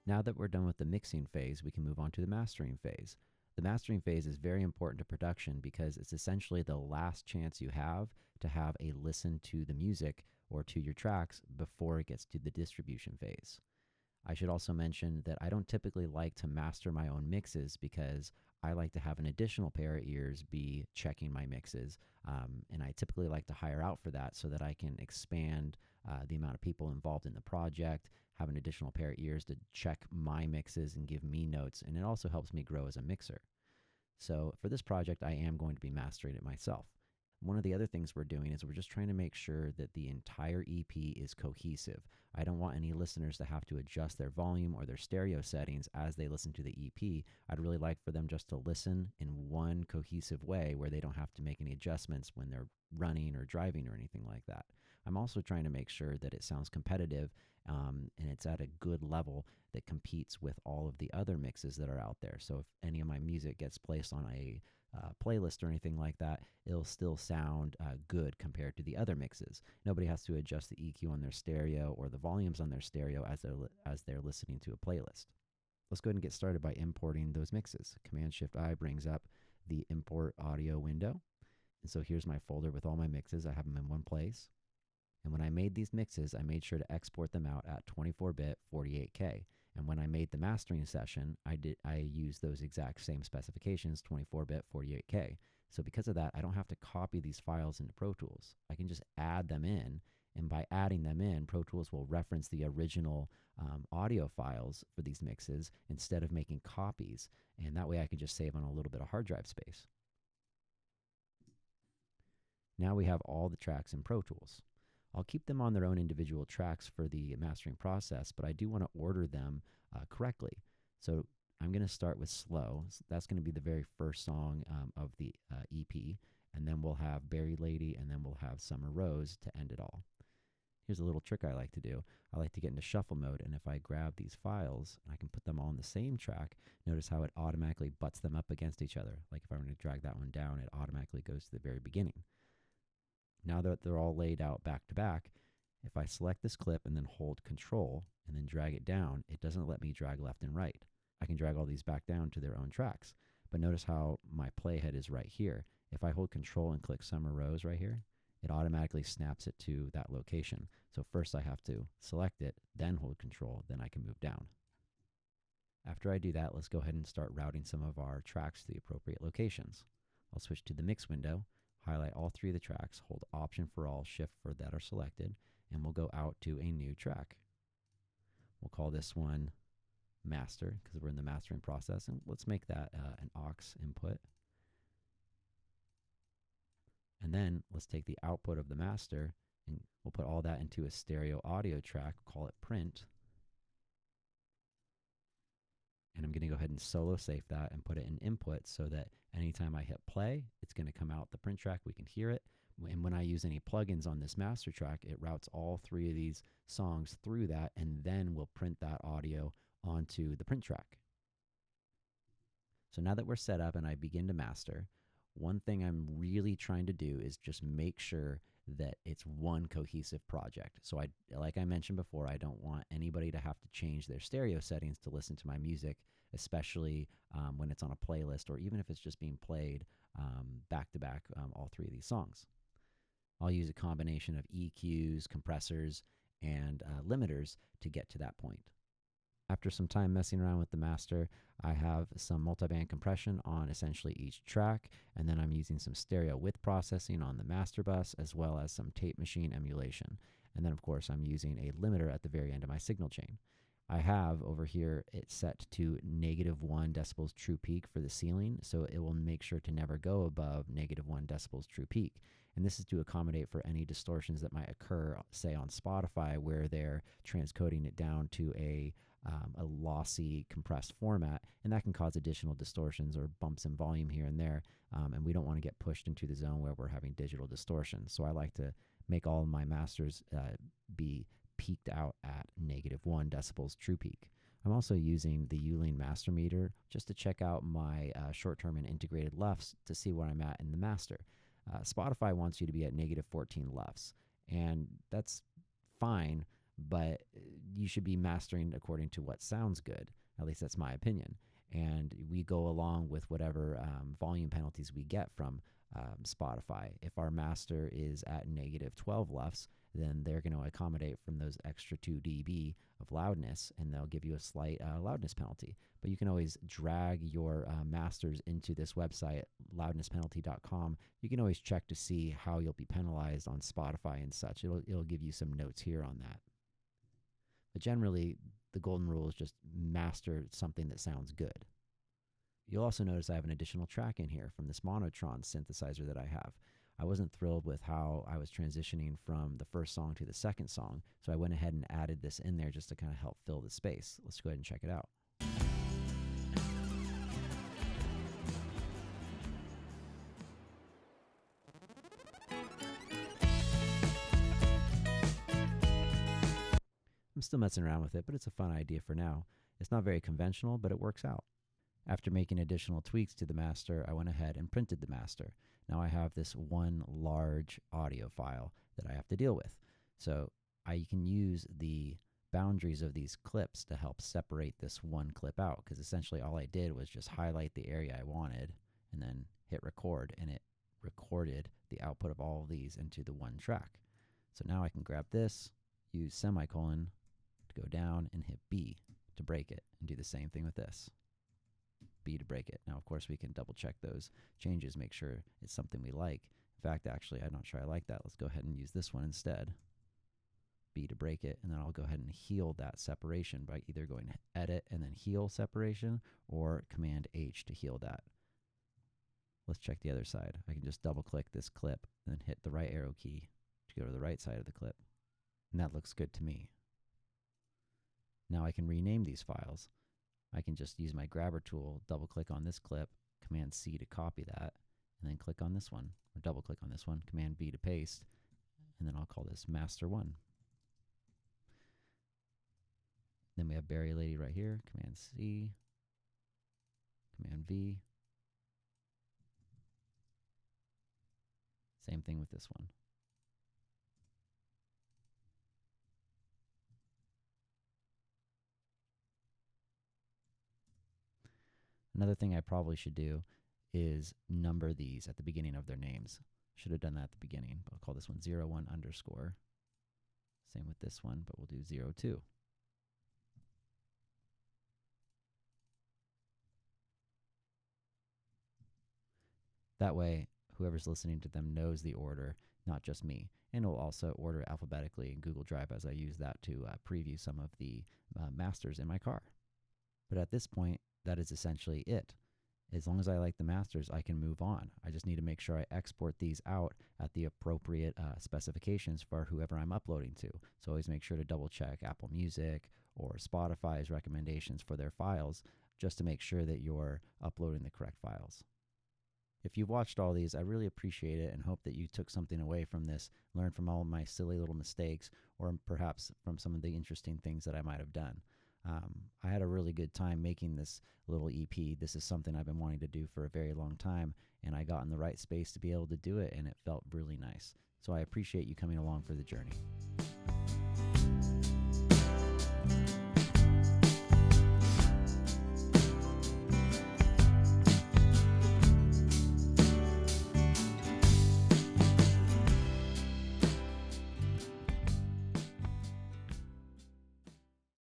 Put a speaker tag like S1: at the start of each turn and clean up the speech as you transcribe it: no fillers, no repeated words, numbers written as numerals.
S1: Now that we're done with the mixing phase, we can move on to the mastering phase. The mastering phase is very important to production because it's essentially the last chance you to have a listen to the music or to your tracks before it gets to the distribution phase. I should also mention that I don't typically like to master my own mixes because I like to have an additional pair of ears be checking my mixes. And I typically like to hire out for that so that I can expand the amount of people involved in the project, have an additional pair of ears to check my mixes and give me notes. And it also helps me grow as a mixer. So for this project, I am going to be mastering it myself. One of the other things we're doing is we're just trying to make sure that the entire EP is cohesive. I don't want any listeners to have to adjust their volume or their stereo settings as they listen to the EP. I'd really like for them just to listen in one cohesive way where they don't have to make any adjustments when they're running or driving or anything like that. I'm also trying to make sure that it sounds competitive and it's at a good level that competes with all of the other mixes that are out there. So if any of my music gets placed on a playlist or anything like that, it'll still sound good compared to the other mixes. Nobody has to adjust the EQ on their stereo or the volumes on their stereo as they're listening to a playlist. Let's go ahead and get started by importing those mixes. Command Shift I brings up the import audio window. And so here's my folder with all my mixes. I have them in one place. And when I made these mixes, I made sure to export them out at 24-bit 48K. And when I made the mastering session, I used those exact same specifications, 24-bit 48K. So because of that, I don't have to copy these files into Pro Tools. I can just add them in. And by adding them in, Pro Tools will reference the original audio files for these mixes instead of making copies. And that way I can just save on a little bit of hard drive space. Now we have all the tracks in Pro Tools. I'll keep them on their own individual tracks for the mastering process, but I do want to order them correctly. So I'm going to start with Slow. That's going to be the very first song of the EP. And then we'll have Berry Lady, and then we'll have Summer Rose to end it all. Here's a little trick I like to do. I like to get into shuffle mode, and if I grab these files, I can put them all on the same track. Notice how it automatically butts them up against each other. Like if I were to drag that one down, it automatically goes to the very beginning. Now that they're all laid out back to back, if I select this clip and then hold Control and then drag it down, it doesn't let me drag left and right. I can drag all these back down to their own tracks. But notice how my playhead is right here. If I hold Control and click Summer Rose right here, it automatically snaps it to that location. So first I have to select it, then hold Control, then I can move down. After I do that, let's go ahead and start routing some of our tracks to the appropriate locations. I'll switch to the mix window, highlight all three of the tracks, hold Option for all, Shift for that are selected, and we'll go out to a new track. We'll call this one Master because we're in the mastering process, and let's make that an aux input. And then let's take the output of the master and we'll put all that into a stereo audio track, call it print. And I'm going to go ahead and solo safe that and put it in input so that anytime I hit play, it's going to come out the print track. We can hear it. And when I use any plugins on this master track, it routes all three of these songs through that, and then we'll print that audio onto the print track. So now that we're set up and I begin to master, one thing I'm really trying to do is just make sure that it's one cohesive project. So like I mentioned before, I don't want anybody to have to change their stereo settings to listen to my music, especially when it's on a playlist or even if it's just being played back to back, all three of these songs. I'll use a combination of EQs, compressors, and limiters to get to that point. After some time messing around with the master, I have some multiband compression on essentially each track, and then I'm using some stereo width processing on the master bus, as well as some tape machine emulation. And then, of course, I'm using a limiter at the very end of my signal chain. I have over here it set to -1 decibels true peak for the ceiling, so it will make sure to never go above -1 decibels true peak. And this is to accommodate for any distortions that might occur, say on Spotify, where they're transcoding it down to a lossy compressed format, and that can cause additional distortions or bumps in volume here and there, and we don't want to get pushed into the zone where we're having digital distortion. So I like to make all of my masters be peaked out at -1 decibels true peak. I'm also using the Uline master meter just to check out my short-term and integrated LUFS to see where I'm at in the master. Spotify wants you to be at -14 LUFS, and that's fine, but you should be mastering according to what sounds good. At least that's my opinion. And we go along with whatever volume penalties we get from Spotify. If our master is at negative 12 LUFS, then they're going to accommodate from those extra 2 dB of loudness, and they'll give you a slight loudness penalty. But you can always drag your masters into this website, loudnesspenalty.com. You can always check to see how you'll be penalized on Spotify and such. It'll give you some notes here on that. But generally, the golden rule is just master something that sounds good. You'll also notice I have an additional track in here from this Monotron synthesizer that I have. I wasn't thrilled with how I was transitioning from the first song to the second song, so I went ahead and added this in there just to kind of help fill the space. Let's go ahead and check it out. I'm still messing around with it, but it's a fun idea for now. It's not very conventional, but it works out. After making additional tweaks to the master, I went ahead and printed the master. Now I have this one large audio file that I have to deal with. So I can use the boundaries of these clips to help separate this one clip out, because essentially all I did was just highlight the area I wanted and then hit record, and it recorded the output of all of these into the one track. So now I can grab this, use semicolon to go down, and hit B to break it, and do the same thing with this. B to break it. Now, of course, we can double check those changes, make sure it's something we like. In fact, actually, I'm not sure I like that. Let's go ahead and use this one instead. B to break it, and then I'll go ahead and heal that separation by either going to edit and then heal separation, or Command H to heal that. Let's check the other side. I can just double click this clip and then hit the right arrow key to go to the right side of the clip. And that looks good to me. Now I can rename these files. I can just use my grabber tool, double click on this clip, Command C to copy that, and then click on this one, or double click on this one, Command V to paste, and then I'll call this Master 1. Then we have Berry Lady right here, Command C, Command V. Same thing with this one. Another thing I probably should do is number these at the beginning of their names. Should have done that at the beginning, but I'll call this one 01 underscore. Same with this one, but we'll do 02. That way, whoever's listening to them knows the order, not just me. And it'll also order alphabetically in Google Drive as I use that to preview some of the masters in my car. But at this point, that is essentially it. As long as I like the masters, I can move on. I just need to make sure I export these out at the appropriate specifications for whoever I'm uploading to. So always make sure to double check Apple Music or Spotify's recommendations for their files, just to make sure that you're uploading the correct files. If you've watched all these, I really appreciate it and hope that you took something away from this, learned from all of my silly little mistakes, or perhaps from some of the interesting things that I might have done. I had a really good time making this little EP. This is something I've been wanting to do for a very long time, and I got in the right space to be able to do it, and it felt really nice. So I appreciate you coming along for the journey.